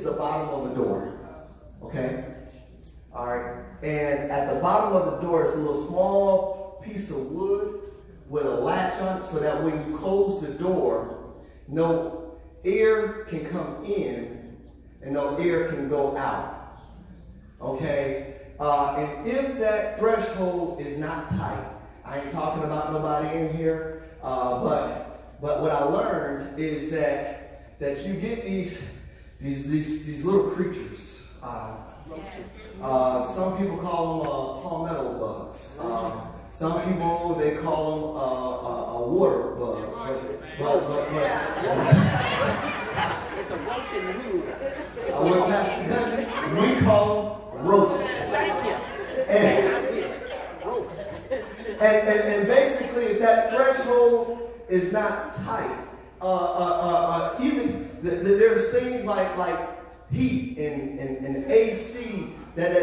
is the bottom of the door. Okay? All right. And at the bottom of the door is a little small piece of wood with a latch on it so that when you close the door, no air can come in and no air can go out. Okay? And if that threshold is not tight, I ain't talking about nobody in here, but what I learned is that you get these little creatures. Some people call them palmetto bugs. Some people, they call them water bugs. It's a roach in the hood. We call them roaches. Thank you. And basically, if that threshold is not tight, even there's things like heat and AC that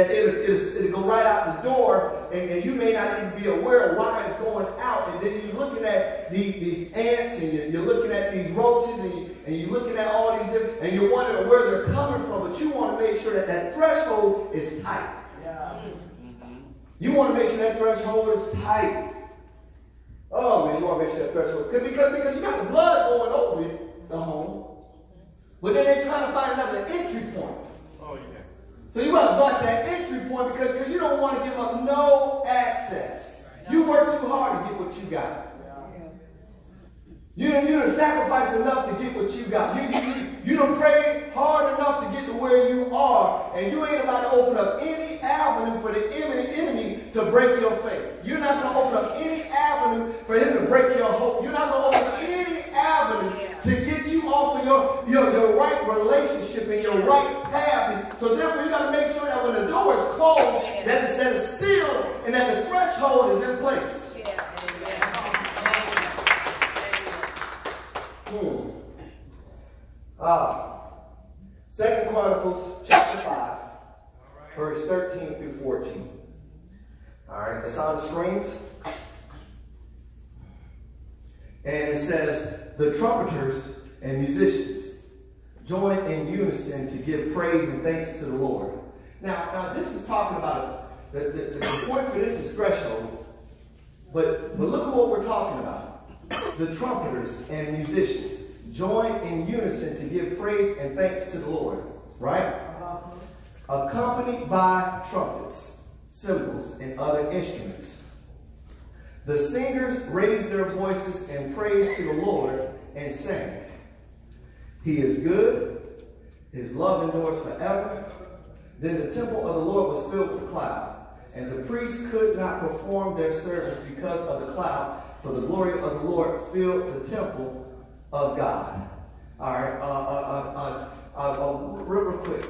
it'll go right out the door, and you may not even be aware of why it's going out. And then you're looking at these ants, and you're looking at these roaches, and you're looking at all these different, and you're wondering where they're coming from. But you want to make sure that threshold is tight. Yeah. You want to make sure that threshold is tight. Oh man, you want to make sure that threshold, because you got the blood going over the home. But then they're trying to find another entry point. Oh, yeah. So you got to block that entry point because you don't want to give up no access. You work too hard to get what you got. You done sacrifice enough to get what you got. You done prayed hard enough to get to where you are, and you ain't about to open up any avenue for the enemy to break your faith. You're not going to open up any avenue for him to break your hope. You're not going to open up any avenue to get you off of your right relationship and your right path. So therefore, you got to make sure that when the door is closed, that it's sealed and that the threshold is in place. Second Chronicles chapter 5, verse 13 through 14. All right, it's on the screens. And it says, the trumpeters and musicians join in unison to give praise and thanks to the Lord. Now this is talking about, the point for this is threshold, but look at what we're talking about. The trumpeters and musicians join in unison to give praise and thanks to the Lord, right? Accompanied by trumpets, cymbals, and other instruments. The singers raised their voices in praise to the Lord and sang, He is good, His love endures forever. Then the temple of the Lord was filled with a cloud, and the priests could not perform their service because of the cloud, for the glory of the Lord filled the temple of God. All right, real quick,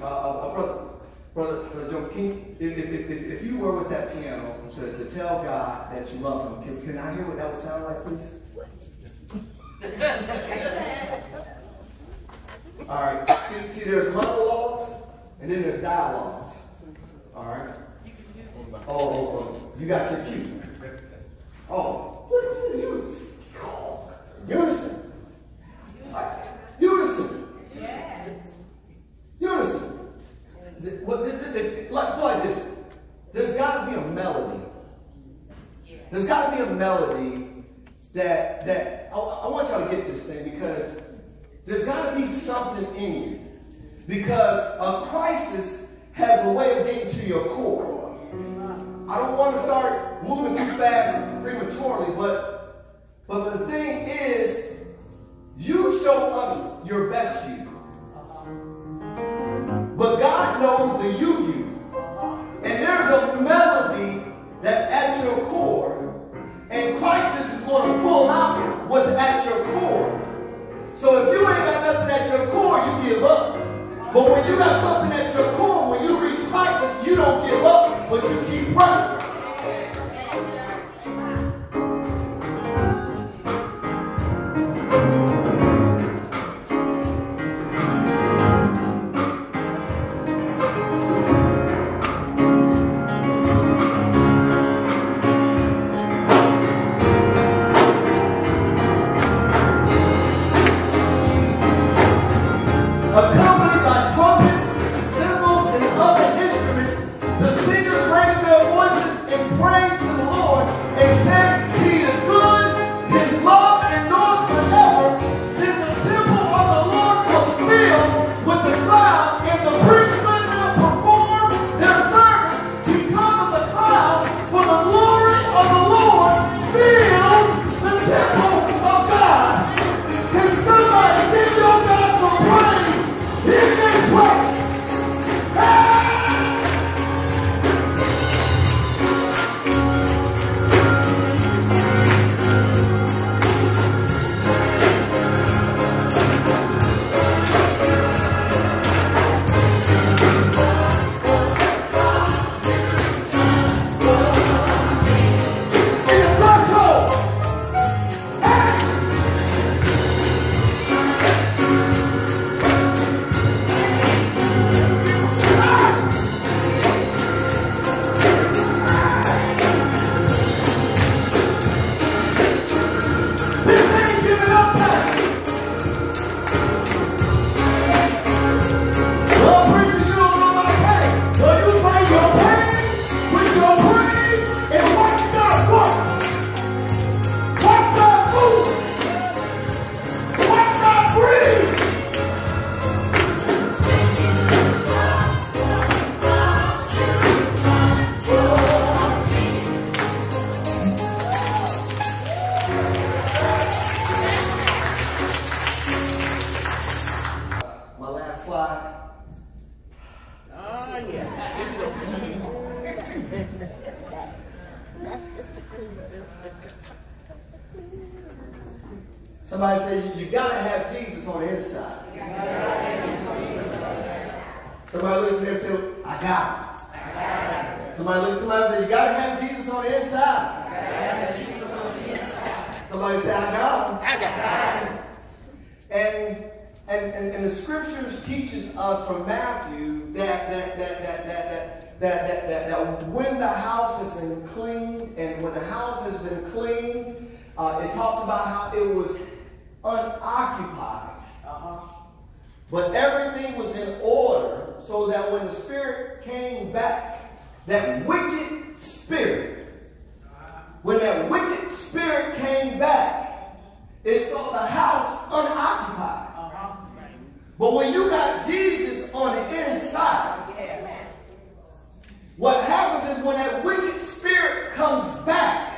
Brother Joe, if you were with that piano to tell God that you love Him, can I hear what that would sound like, please? All right, see, there's monologues and then there's dialogues. All right. Oh, you got your cue. Oh, unison. Unison. Yes. Unison. Like this. There's got to be a melody. There's got to be a melody that I want y'all to get this thing, because there's got to be something in you. Because a crisis has a way of getting to your core. I don't want to start moving too fast prematurely, but the thing is, you show us your best you. But God knows the you. And there's a melody that's at your core. And crisis is going to pull out what's at your core. So if you ain't got nothing at your core, you give up. But when you got something at your core, when you reach crisis, you don't give up, but you keep pressing. accompanied by trumpets, cymbals, and other instruments. The singers raised their voices in praise to the Lord and said, He is good, His love endures forever. Then the temple of the Lord was filled with the cloud, and the priests could not perform their service because of the cloud, for the glory of the Lord filled the temple of God. Can somebody give your God some praise in this place? Hey! Somebody say, you got to have Jesus on the inside. Somebody look at you and say, I got it. Somebody look at somebody and say, you got to have Jesus on the inside. Somebody say, I got him. And the scriptures teaches us from Matthew that when the house has been cleaned, and when the house has been cleaned, it talks about how it was unoccupied. But everything was in order so that when the Spirit came back, that wicked spirit, when that wicked spirit came back, it saw the house unoccupied. But when you got Jesus on the inside, what happens is when that wicked spirit comes back,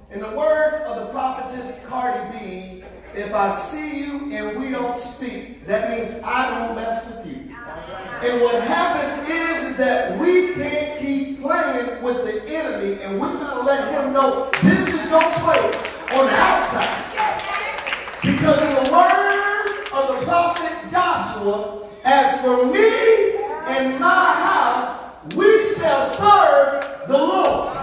in the words of the prophetess Cardi B, if I see you and we don't speak, that means I don't mess with you. And what happens is that we can't keep playing with the enemy, and we're going to let him know this is your place on the outside. Because in the word of the prophet Joshua, as for me and my house, we shall serve the Lord.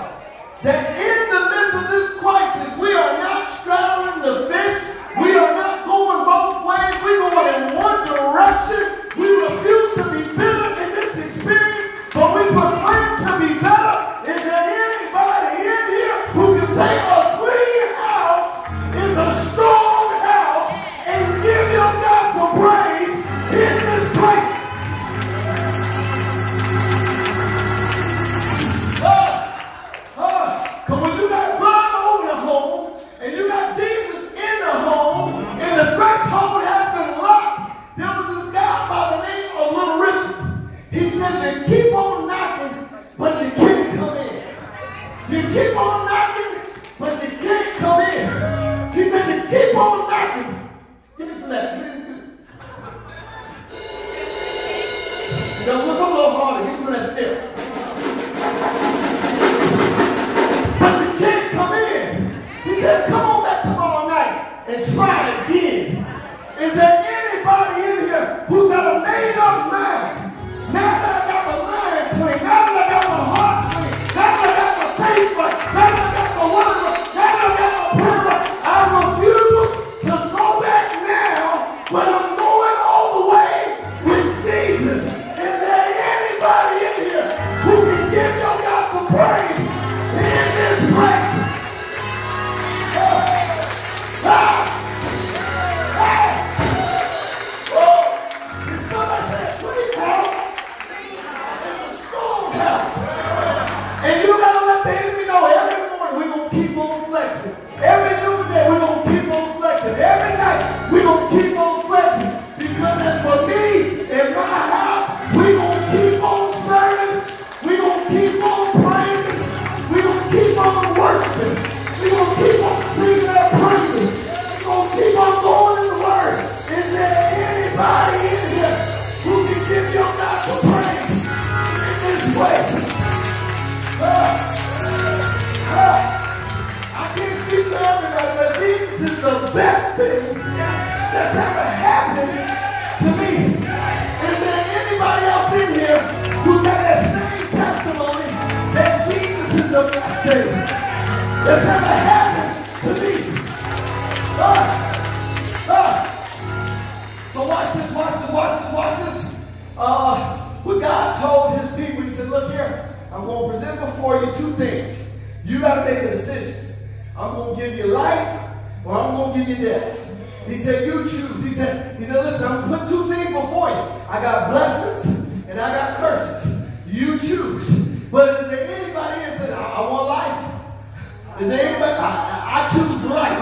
That in the midst of this crisis, we are not straddling the fence. We are not going both ways. We're going in one direction. We refuse to be bitter in this experience, but we proclaim to be better. Is there anybody in here who can say a clean house is a strong house and give your God some praise in this place? Because when you got blood over the home, and you got Jesus in the home, and the threshold has been locked, there was this guy by the name of Little Richard. He says, you keep on knocking, but you can't come in. You keep on knocking, but you can't come in. He said, you keep on knocking. Give me some of that. No, look a little harder. Give me some of that still. Come in. He said, come on back tomorrow night and try again. Is there anybody in here who's got a made up mind? Now that I got my mind clean, now that I got my heart clean, now that I got my faith right, now that It's never happened to me. So watch this. What God told his people, he said, look here, I'm going to present before you two things. You got to make a decision. I'm going to give you life or I'm going to give you death. He said, you choose. He said, listen, I'm going to put two things before you. I got blessings and I got curses. You choose. But is there anybody that said, I want life? Is there anybody? I choose life.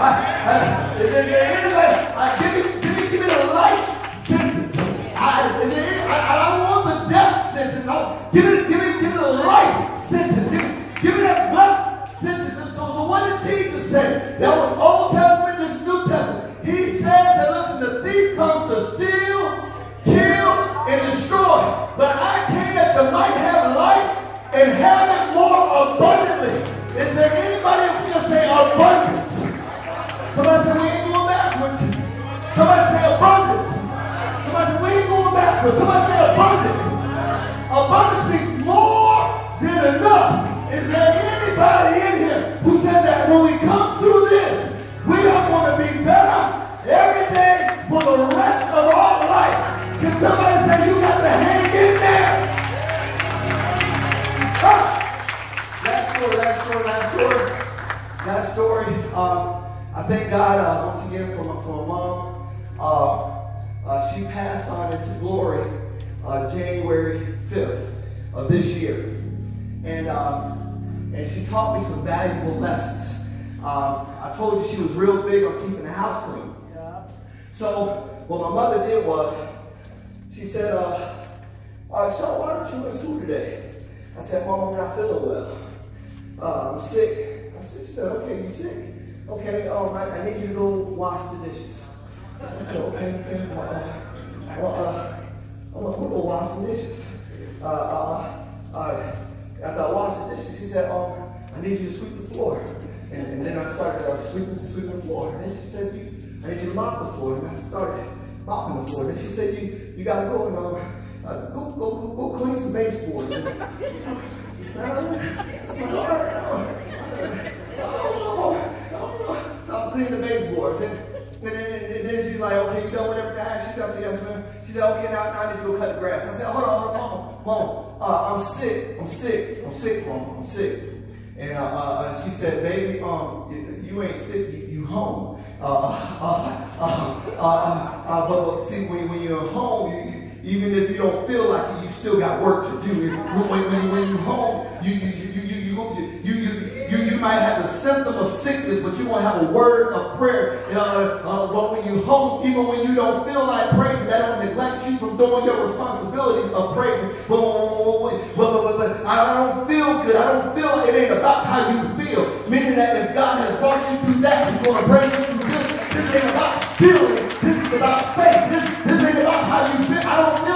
Is there anybody? Give me the life sentence. I don't want the death sentence. Give me the life sentence. Give me that blood sentence. So what did Jesus say? That was Old Testament, this is New Testament. He says that, listen, the thief comes to steal, kill, and destroy. But I came that you might have life and have it more abundantly. Is there anybody else going to say abundance? Somebody say we ain't going backwards. Somebody say abundance. Somebody say we ain't going backwards. Somebody say abundance. Abundance means more than enough. Is there anybody in here who said that when we come through this, we are going to be better every day for the rest of our life? Can somebody say you got to hang in there? That story. I thank God once again for my mom. She passed on into glory January 5th of this year. And she taught me some valuable lessons. I told you she was real big on keeping the house clean. Yeah. So what my mother did was, she said, so why aren't you in school today? I said, Mom, I'm not feeling well. I'm sick. She said, okay, you sick? Okay, all right, I need you to go wash the dishes. So I said, okay. I'm going to go wash the dishes. After I washed the dishes, she said, I need you to sweep the floor. And then I started sweeping the floor. And then she said, I need you to mop the floor. And I started mopping the floor. And then she said, you got to go and go clean some baseboards. So I'm cleaning the baseboards. And then she's like, okay, you done with everything? She does. I said, yes, ma'am. She said, okay, now I need to go cut the grass. I said, hold on, Mom. I'm sick, Mom. I'm sick. And she said, baby, you ain't sick, you home. But see, when you're home, even if you don't feel like it, you still got work to do. When you're home, you might have the symptom of sickness, but you won't have a word of prayer. But when you're home, even when you don't feel like praising, that don't neglect you from doing your responsibility of praising. But I don't feel good. I don't feel it ain't about how you feel. Meaning that if God has brought you through that, He's going to bring you through this. This ain't about feeling. This is about faith. This ain't about how you feel. I don't feel